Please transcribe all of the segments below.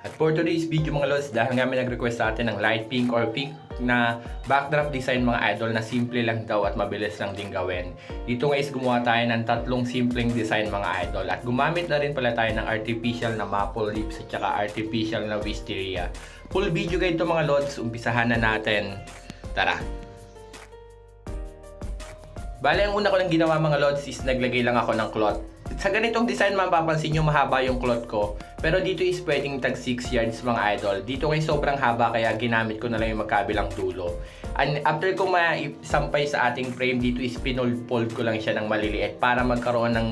At for today's video mga lods, dahil nga may nag-request sa atin ng light pink or pink na backdrop design mga idol na simple lang daw at mabilis lang din gawin. Dito guys, gumawa tayo ng tatlong simpleng design mga idol. At gumamit na rin pala tayo ng artificial na maple leaves at saka artificial na wisteria. Full video guide to mga lods, umpisahan na natin. Tara! Bale, ang una ko lang ginawa mga lods is naglagay lang ako ng cloth. Sa ganitong design mapapansin nyo mahaba yung cloth ko. Pero dito is pwedeng tag 6 yards mga idol. Dito kay sobrang haba kaya ginamit ko na lang yung magkabilang dulo. And after ko maisampay sa ating frame, dito is pinold-fold ko lang siya ng maliliit para magkaroon ng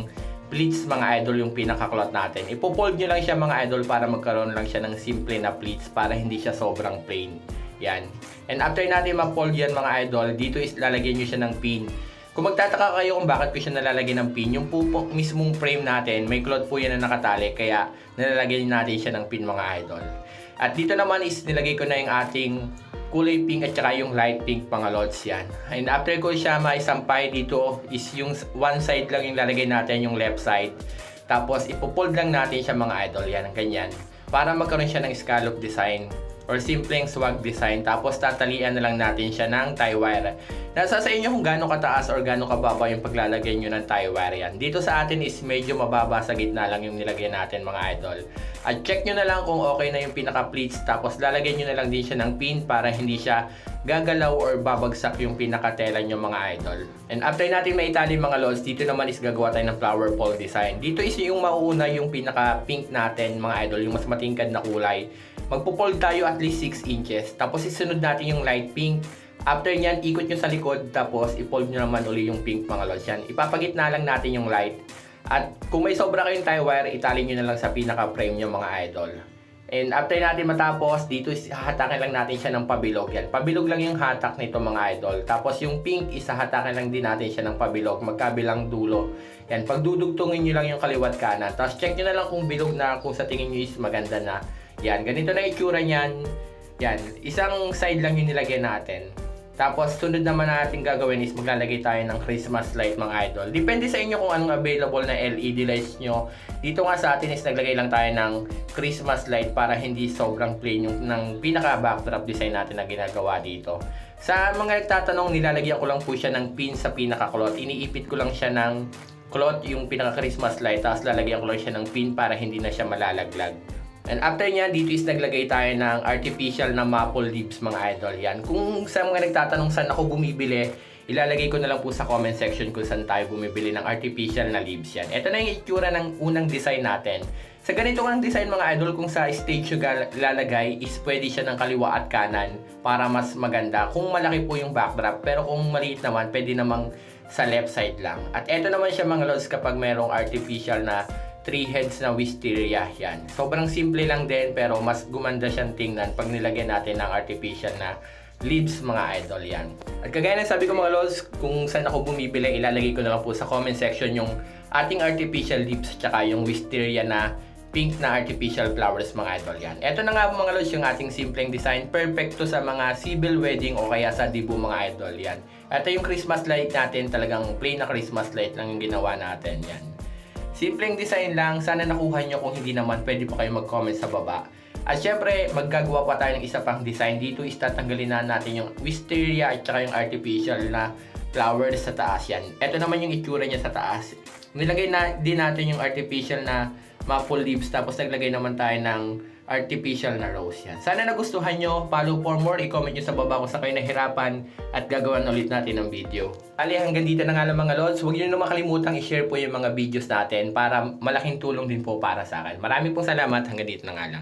pleats mga idol yung pinaka-cloth natin. Ipo-fold nyo lang siya mga idol para magkaroon lang siya ng simple na pleats para hindi siya sobrang plain. Yan. And after natin ma-fold yan mga idol, dito is lalagyan nyo siya ng pin. Kung magtataka kayo kung bakit ko siya nalalagyan ng pin, yung po mismong frame natin, may cloth po yan na nakatali, kaya nalalagyan natin siya ng pin mga idol. At dito naman is nilagay ko na yung ating kulay pink at saka yung light pink mga lods yan. And after ko siya maisampay, dito is yung one side lang yung lalagay natin, yung left side. Tapos ipopold lang natin siya mga idol, yan, ganyan. Para magkaroon siya ng scallop design or simpleng swag design. Tapos tatalian na lang natin siya ng tie wire. Nasa sa inyo kung gaano kataas or gaano kababa yung paglalagay nyo ng tie wire yan. Dito sa atin is medyo mababa, sa gitna lang yung nilagay natin mga idol. At check nyo na lang kung okay na yung pinaka pleats. Tapos lalagyan nyo na lang din siya ng pin para hindi siya gagalaw or babagsak yung pinaka tela nyo mga idol. And after natin maitali mga lods, dito naman is gagawa tayo ng flower pole design. Dito is yung mauuna yung pinaka pink natin mga idol, yung mas matingkad na kulay. Magpo-fold tayo at least 6 inches. Tapos isunod natin yung light pink. After nyan, ikot nyo sa likod. Tapos i-fold nyo naman uli yung pink mga lods yan. Ipapagitna lang natin yung light. At kung may sobra kayong tie wire, itali nyo na lang sa pinaka-frame nyo mga idol. And after natin matapos, dito hahatakin lang natin siya ng pabilog yan. Pabilog lang yung hatak nito mga idol. Tapos yung pink, hahatakin lang din natin siya ng pabilog, magkabilang dulo. Yan, pagdudugtungin nyo lang yung kaliwat kanan. Tapos check nyo na lang kung bilog na, kung sa tingin nyo is maganda na. Yan, ganito na itsura niyan. Yan, isang side lang yung nilagay natin. Tapos, sunod naman natin gagawin is maglalagay tayo ng Christmas light mga idol. Depende sa inyo kung anong available na LED lights nyo. Dito nga sa atin is naglagay lang tayo ng Christmas light para hindi sobrang plain yung ng pinaka backdrop design natin na ginagawa dito. Sa mga nagtatanong, nilalagyan ko lang po siya ng pin sa pinaka-cloth. Iniipit ko lang siya ng cloth yung pinaka-Christmas light. Tapos lalagyan ko lang siya ng pin para hindi na siya malalaglag. And after niya, dito is naglagay tayo ng artificial na maple leaves mga idol. Yan. Kung sa mga nagtatanong saan ako bumibili, ilalagay ko na lang po sa comment section kung saan tayo bumibili ng artificial na leaves yan. Ito na yung itsura ng unang design natin. Sa ganito ng design mga idol, kung sa stage yung lalagay, is pwede siya ng kaliwa at kanan para mas maganda. Kung malaki po yung backdrop, pero kung maliit naman, pwede namang sa left side lang. At ito naman siya mga lods kapag mayroong artificial na 3 heads na wisteria yan. Sobrang simple lang din pero mas gumanda siyang tingnan pag nilagyan natin ng artificial na leaves mga idol yan. At kagaya ng sabi ko mga lods, kung saan ako bumibili, ilalagay ko na lang po sa comment section yung ating artificial leaves tsaka yung wisteria na pink na artificial flowers mga idol yan. Ito na nga po mga lods yung ating simpleng design. Perfect to sa mga civil wedding o kaya sa dibu mga idol yan. Ito yung Christmas light natin, talagang plain na Christmas light lang yung ginawa natin yan. Simpleng design lang, sana nakuha nyo. Kung hindi naman, pwede pa kayo mag-comment sa baba. At syempre, maggagawa pa tayo ng isa pang design. Dito is tatanggalin na natin yung wisteria at saka yung artificial na flowers sa taas yan. Ito naman yung itsura niya sa taas. Nilagay na din natin yung artificial na maple leaves, tapos naglagay naman tayo ng artificial na rose yan. Sana nagustuhan nyo. Follow for more. I-comment nyo sa baba kung saan kayo nahirapan at gagawan ulit natin ng video. Ali, hanggang dito na nga lang mga lods. Huwag nyo na makalimutang i-share po yung mga videos natin para malaking tulong din po para sa akin. Marami pong salamat. Hanggang dito na nga lang.